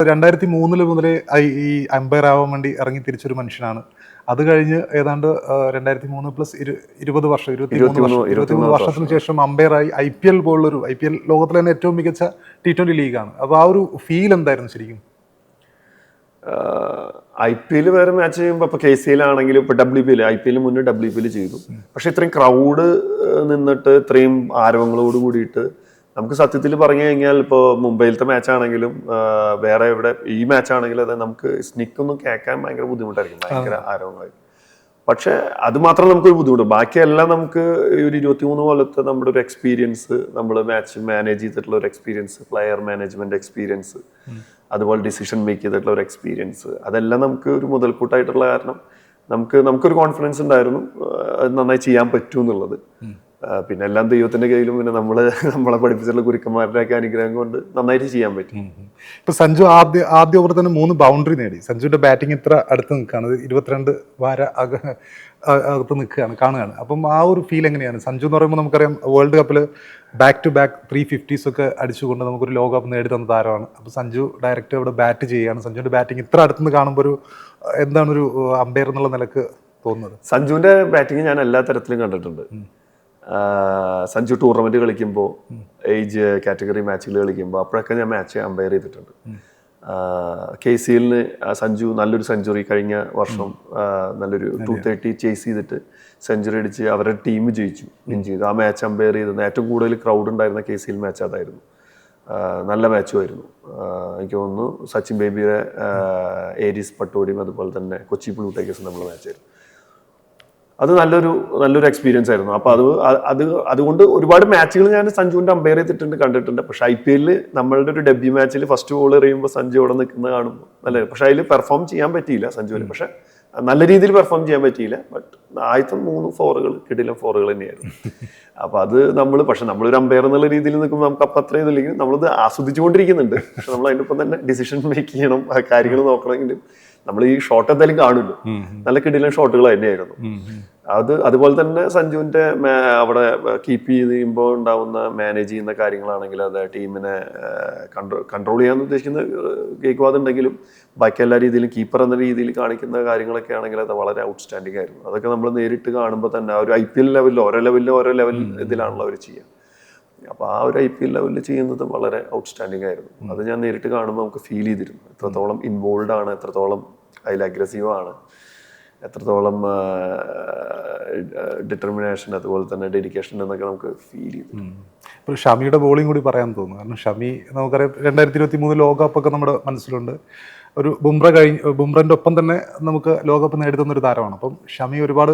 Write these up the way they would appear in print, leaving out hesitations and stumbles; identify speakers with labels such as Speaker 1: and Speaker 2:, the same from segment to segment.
Speaker 1: 2003 മുതലേ ഈ അമ്പയർ ആവാൻ വേണ്ടി ഇറങ്ങി തിരിച്ചൊരു മനുഷ്യനാണ്. അത് കഴിഞ്ഞ് ഏതാണ്ട് 2003 പ്ലസ് 23 വർഷത്തിന് ശേഷം അമ്പയറായി IPL പോലുള്ളൊരു IPL ലോകത്തിലെ തന്നെ ഏറ്റവും മികച്ച T20 ലീഗാണ്. അപ്പോൾ ആ ഒരു ഫീൽ എന്തായിരുന്നു ശരിക്കും?
Speaker 2: IPL വേറെ മാച്ച് ചെയ്യുമ്പോൾ ഇപ്പോൾ KCL ആണെങ്കിലും ഇപ്പോൾ WPL IPL മുന്നേ WPL ചെയ്തു. പക്ഷെ ഇത്രയും ക്രൗഡ് നിന്നിട്ട് ഇത്രയും ആരവങ്ങളോട് കൂടിയിട്ട് നമുക്ക് സത്യത്തിൽ പറഞ്ഞു കഴിഞ്ഞാൽ ഇപ്പോൾ മുംബൈയിലത്തെ മാച്ച് ആണെങ്കിലും വേറെ എവിടെ ഈ മാച്ച് ആണെങ്കിലും അത് നമുക്ക് സ്നിക്കൊന്നും കേൾക്കാൻ ഭയങ്കര ബുദ്ധിമുട്ടായിരിക്കും, ഭയങ്കര ആരവങ്ങളായിരിക്കും. പക്ഷെ അത് മാത്രം നമുക്കൊരു ബുദ്ധിമുട്ട്. ബാക്കിയെല്ലാം നമുക്ക് ഒരു 23 കൊല്ലത്തെ നമ്മുടെ ഒരു എക്സ്പീരിയൻസ്, നമ്മൾ മാച്ച് മാനേജ് ചെയ്തിട്ടുള്ള ഒരു എക്സ്പീരിയൻസ്, പ്ലെയർ മാനേജ്മെന്റ് എക്സ്പീരിയൻസ്, അതുപോലെ ഡിസിഷൻ മേക്ക് ചെയ്തിട്ടുള്ള ഒരു എക്സ്പീരിയൻസ്, അതെല്ലാം നമുക്ക് ഒരു മുതൽക്കൂട്ടായിട്ടുള്ള കാരണം നമുക്കൊരു കോൺഫിഡൻസ് ഉണ്ടായിരുന്നു അത് നന്നായി ചെയ്യാൻ പറ്റും എന്നുള്ളത്. പിന്നെ എല്ലാം ദൈവത്തിന്റെ കയ്യിലും പിന്നെ നമ്മളെ പഠിപ്പിച്ചിട്ടുള്ള ഗുരുക്കന്മാരുടെ ഒക്കെ അനുഗ്രഹം കൊണ്ട് നന്നായിട്ട് ചെയ്യാൻ പറ്റും.
Speaker 1: ഇപ്പൊ സഞ്ജു ആദ്യ ഓവർ തന്നെ 3 ബൗണ്ടറി നേടി. സഞ്ജുവിന്റെ ബാറ്റിംഗ് ഇത്ര അടുത്ത് നിൽക്കുകയാണ്, 22 വാര അകത്ത് നിൽക്കുകയാണ്, കാണുകയാണ്. അപ്പം ആ ഒരു ഫീൽ എങ്ങനെയാണ്? സഞ്ജു എന്ന് പറയുമ്പോൾ നമുക്കറിയാം വേൾഡ് കപ്പിൽ ബാക്ക് ടു ബാക്ക് 350s ഒക്കെ അടിച്ചുകൊണ്ട് നമുക്കൊരു ലോകകപ്പ് നേടി തന്ന താരമാണ്. അപ്പോൾ സഞ്ജു ഡയറക്റ്റ് ഇവിടെ ബാറ്റ് ചെയ്യുകയാണ്. സഞ്ജുവിന്റെ ബാറ്റിംഗ് ഇത്ര അടുത്തുനിന്ന് കാണുമ്പോൾ എന്താണ് ഒരു അമ്പയർ എന്നുള്ള നിലക്ക് തോന്നുന്നത്?
Speaker 2: സഞ്ജുവിന്റെ ബാറ്റിംഗ് ഞാൻ എല്ലാ തരത്തിലും കണ്ടിട്ടുണ്ട്. സഞ്ജു ടൂർണമെന്റ് കളിക്കുമ്പോൾ, ഏജ് കാറ്റഗറി മാച്ചുകൾ കളിക്കുമ്പോൾ, അപ്പോഴൊക്കെ ഞാൻ മാച്ച് അമ്പയർ ചെയ്തിട്ടുണ്ട്. KCLന് സഞ്ജു നല്ലൊരു സെഞ്ചുറി കഴിഞ്ഞ വർഷം നല്ലൊരു 230 ചേസ് ചെയ്തിട്ട് സെഞ്ചുറി അടിച്ച് അവരുടെ ടീം ജയിച്ചു, വിൻ ചെയ്തു. ആ മാച്ച് അമ്പയർ ചെയ്തത് ഏറ്റവും കൂടുതൽ ക്രൗഡ് ഉണ്ടായിരുന്ന KCL മാച്ച് അതായിരുന്നു. നല്ല മാച്ചുമായിരുന്നു. എനിക്ക് തോന്നുന്നു സച്ചിൻ ബേബിയുടെ ഏരീസ് പട്ടോടിയും അതുപോലെ തന്നെ കൊച്ചി ബ്ലൂ ടൈഗേഴ്സും നമ്മൾ മാച്ചായിരുന്നു. അത് നല്ലൊരു എക്സ്പീരിയൻസ് ആയിരുന്നു. അപ്പോൾ അതുകൊണ്ട് ഒരുപാട് മാച്ചുകൾ ഞാൻ സഞ്ജുവിൻ്റെ അമ്പയർ ചെയ്തിട്ടുണ്ട്, കണ്ടിട്ടുണ്ട്. പക്ഷെ IPL നമ്മളുടെ ഒരു ഡെബ്യൂ മാച്ചിൽ ഫസ്റ്റ് ബോൾ എറിയുമ്പോൾ സഞ്ജു അവിടെ നിൽക്കുന്നത് കാണുമ്പോൾ നല്ല, പക്ഷെ അതിൽ പെർഫോം ചെയ്യാൻ പറ്റിയില്ല സഞ്ജുവിന്. പക്ഷെ നല്ല രീതിയിൽ പെർഫോം ചെയ്യാൻ പറ്റിയില്ല. ബട്ട് ആദ്യത്തെ 3 ഫോറുകൾ കിടിലം ഫോറുകൾ തന്നെയായിരുന്നു. അപ്പോൾ അത് നമ്മളൊരു അമ്പയർ എന്നുള്ള രീതിയിൽ നിൽക്കുമ്പോൾ നമുക്ക് അപ്പം അത്രയും ഇതില്ലെങ്കിൽ നമ്മളത് ആസ്വദിച്ചുകൊണ്ടിരിക്കുന്നുണ്ട്. പക്ഷെ നമ്മൾ അതിൻ്റെ ഒപ്പം തന്നെ ഡിസിഷൻ മേക്ക് ചെയ്യണം, കാര്യങ്ങൾ നോക്കണമെങ്കിലും നമ്മൾ ഈ ഷോട്ട് എന്തായാലും കാണുമല്ലോ. നല്ല കിടിലൻ ഷോട്ടുകൾ തന്നെയായിരുന്നു. അതുപോലെ തന്നെ സഞ്ജുവിന്റെ അവിടെ കീപ്പ് ചെയ്യുമ്പോൾ ഉണ്ടാവുന്ന മാനേജ് ചെയ്യുന്ന കാര്യങ്ങളാണെങ്കിൽ, അത് ടീമിനെ കൺട്രോൾ ചെയ്യാൻ ഉദ്ദേശിക്കുന്ന കേൾക്കുവാതുണ്ടെങ്കിലും ബാക്കി എല്ലാ രീതിയിലും കീപ്പർ എന്ന രീതിയിൽ കാണിക്കുന്ന കാര്യങ്ങളൊക്കെ ആണെങ്കിൽ അത് വളരെ ഔട്ട്സ്റ്റാൻഡിംഗ് ആയിരുന്നു. അതൊക്കെ നമ്മൾ നേരിട്ട് കാണുമ്പോൾ തന്നെ ആ ഒരു IPL ലെവലിൽ ഓരോ ലെവൽ ഇതിലാണല്ലോ അവർ ചെയ്യുക. അപ്പോൾ ആ ഒരു IPL ലെവലിൽ ചെയ്യുന്നത് വളരെ ഔട്ട്സ്റ്റാൻഡിംഗ് ആയിരുന്നു. അത് ഞാൻ നേരിട്ട് കാണുമ്പോൾ നമുക്ക് ഫീൽ ചെയ്തിരുന്നു എത്രത്തോളം ഇൻവോൾവ് ആണ്, എത്രത്തോളം അതിൽ അഗ്രസീവ് ആണ്, എത്രത്തോളം ഡിറ്റർമിനേഷൻ അതുപോലെ തന്നെ ഡെഡിക്കേഷൻ എന്നൊക്കെ നമുക്ക് ഫീൽ ചെയ്തു.
Speaker 1: ഇപ്പോൾ ഷമിയുടെ ബോളിംഗ് കൂടി പറയാൻ തോന്നുന്നു. കാരണം ഷമി നമുക്കറിയാം 2023 ലോകകപ്പൊക്കെ നമ്മുടെ മനസ്സിലുണ്ട്. ഒരു ബുംറൻ്റെ ഒപ്പം തന്നെ നമുക്ക് ലോകകപ്പ് നേടിത്തന്നൊരു താരമാണ്. അപ്പം ഷമി ഒരുപാട്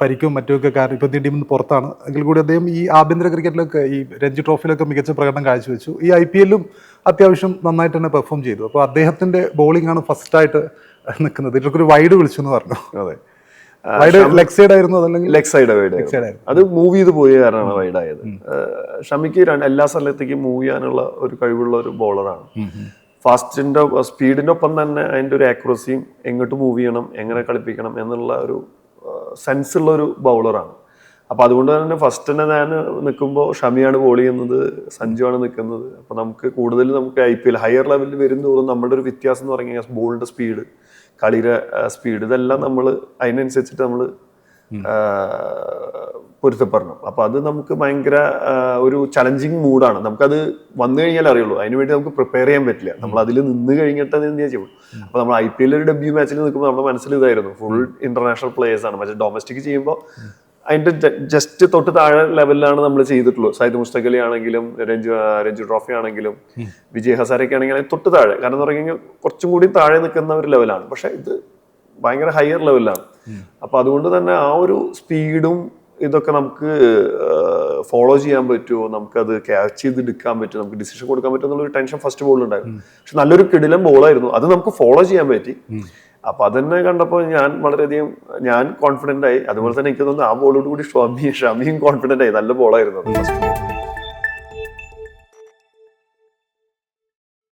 Speaker 1: പരിക്കും മറ്റുമൊക്കെ കാരണം ഇപ്പോൾ ടീമിൽ നിന്ന് പുറത്താണ്. എങ്കിൽ കൂടി അദ്ദേഹം ഈ ആഭ്യന്തര ക്രിക്കറ്റിലൊക്കെ ഈ രഞ്ജി ട്രോഫിയിലൊക്കെ മികച്ച പ്രകടനം കാഴ്ചവെച്ചു. ഈ IPL-ലും അത്യാവശ്യം നന്നായിട്ട് തന്നെ പെർഫോം ചെയ്തു. അപ്പോൾ അദ്ദേഹത്തിൻ്റെ ബോളിംഗ് ആണ് ഫസ്റ്റായിട്ട് നിൽക്കുന്നത്. ഇതിലൊക്കെ ഒരു വൈഡ് വിളിച്ചു എന്ന് പറഞ്ഞു.
Speaker 2: അതെ,
Speaker 1: വൈഡ് ലെഗ് സൈഡ് ആയിരുന്നു, അതല്ലെങ്കിൽ
Speaker 2: ലെഗ് സൈഡ് ആയിരുന്നു. അത് മൂവ് ചെയ്ത് പോയ കാരണമാണ് വൈഡ് ആയത്. ഷമിക്ക് എല്ലാ സ്ഥലത്തേക്കും മൂവ് ചെയ്യാനുള്ള ഒരു കഴിവുള്ള ഒരു ബോളറാണ്. സ്പീഡിന്റെ ഒപ്പം തന്നെ അതിൻ്റെ ഒരു ആക്യുറസിയും, എങ്ങോട്ട് മൂവ് ചെയ്യണം, എങ്ങനെ കളിപ്പിക്കണം എന്നുള്ള ഒരു സെൻസ് ഉള്ള ഒരു ബൗളറാണ്. അപ്പോൾ അതുകൊണ്ട് തന്നെ ഫസ്റ്റ് തന്നെ ഞാൻ നിൽക്കുമ്പോൾ ഷമിയാണ് ബോൾ ചെയ്യുന്നത്, സഞ്ജു ആണ് നിൽക്കുന്നത്. അപ്പോൾ നമുക്ക് IPL ഹയർ ലെവലിൽ വരും തോറും നമ്മുടെ ഒരു വ്യത്യാസം എന്ന് പറഞ്ഞു കഴിഞ്ഞാൽ ബോളിൻ്റെ സ്പീഡ്, കളിയുടെ സ്പീഡ്, ഇതെല്ലാം നമ്മൾ അതിനനുസരിച്ചിട്ട് നമ്മൾ പൊരുത്തപ്പെടണം. അപ്പോൾ അത് നമുക്ക് ഭയങ്കര ഒരു ചലഞ്ചിങ് മൂഡാണ്. നമുക്കത് വന്നു കഴിഞ്ഞാൽ അറിയുള്ളൂ. അതിനുവേണ്ടി നമുക്ക് പ്രിപ്പയർ ചെയ്യാൻ പറ്റില്ല. നമ്മൾ അതിൽ നിന്ന് കഴിഞ്ഞിട്ട് അത് എന്ത് ചെയ്യുള്ളൂ. അപ്പോൾ നമ്മൾ IPL ഒരു ഡെബ്യൂ മാച്ചിൽ നിൽക്കുമ്പോൾ നമ്മുടെ മനസ്സിൽ ഇതായിരുന്നു, ഫുൾ ഇന്റർനാഷണൽ പ്ലേയേഴ്സ് ആണ്. മറ്റേ ഡൊമസ്റ്റിക് ചെയ്യുമ്പോൾ അതിൻ്റെ ജസ്റ്റ് തൊട്ട് താഴെ ലെവലിലാണ് നമ്മൾ ചെയ്തിട്ടുള്ളൂ. സയ്യിദ് മുസ്തഖ് അലി ആണെങ്കിലും രഞ്ജു ട്രോഫി ആണെങ്കിലും വിജയ് ഹസാരൊക്കെ ആണെങ്കിലും തൊട്ട് താഴെ, കാരണം എന്ന് പറഞ്ഞു കഴിഞ്ഞാൽ കുറച്ചും കൂടി താഴെ നിൽക്കുന്ന ഒരു ലെവലാണ്. പക്ഷെ ഇത് ഭയങ്കര ഹയർ ലെവലിലാണ്. അപ്പോൾ അതുകൊണ്ട് തന്നെ ആ ഒരു സ്പീഡും ഇതൊക്കെ നമുക്ക് ഫോളോ ചെയ്യാൻ പറ്റുമോ, നമുക്കത് ക്യാച്ച് ചെയ്ത് എടുക്കാൻ പറ്റുമോ, നമുക്ക് ഡിസിഷൻ കൊടുക്കാൻ പറ്റുമോ എന്നുള്ളൊരു ടെൻഷൻ ഫസ്റ്റ് ബോളിലുണ്ടായിരുന്നു. പക്ഷെ നല്ലൊരു കിടിലൻ ബോളായിരുന്നു, അത് നമുക്ക് ഫോളോ ചെയ്യാൻ പറ്റി. അപ്പൊ അതന്നെ കണ്ടപ്പോൾ ഞാൻ കോൺഫിഡന്റ് ആയി. അതുപോലെ തന്നെ എനിക്ക് തോന്നുന്നു ആ ബോളോട് കൂടി ഷമിയും കോൺഫിഡന്റ് ആയി. നല്ല ബോളായിരുന്നു ഫസ്റ്റ് ബോൾ.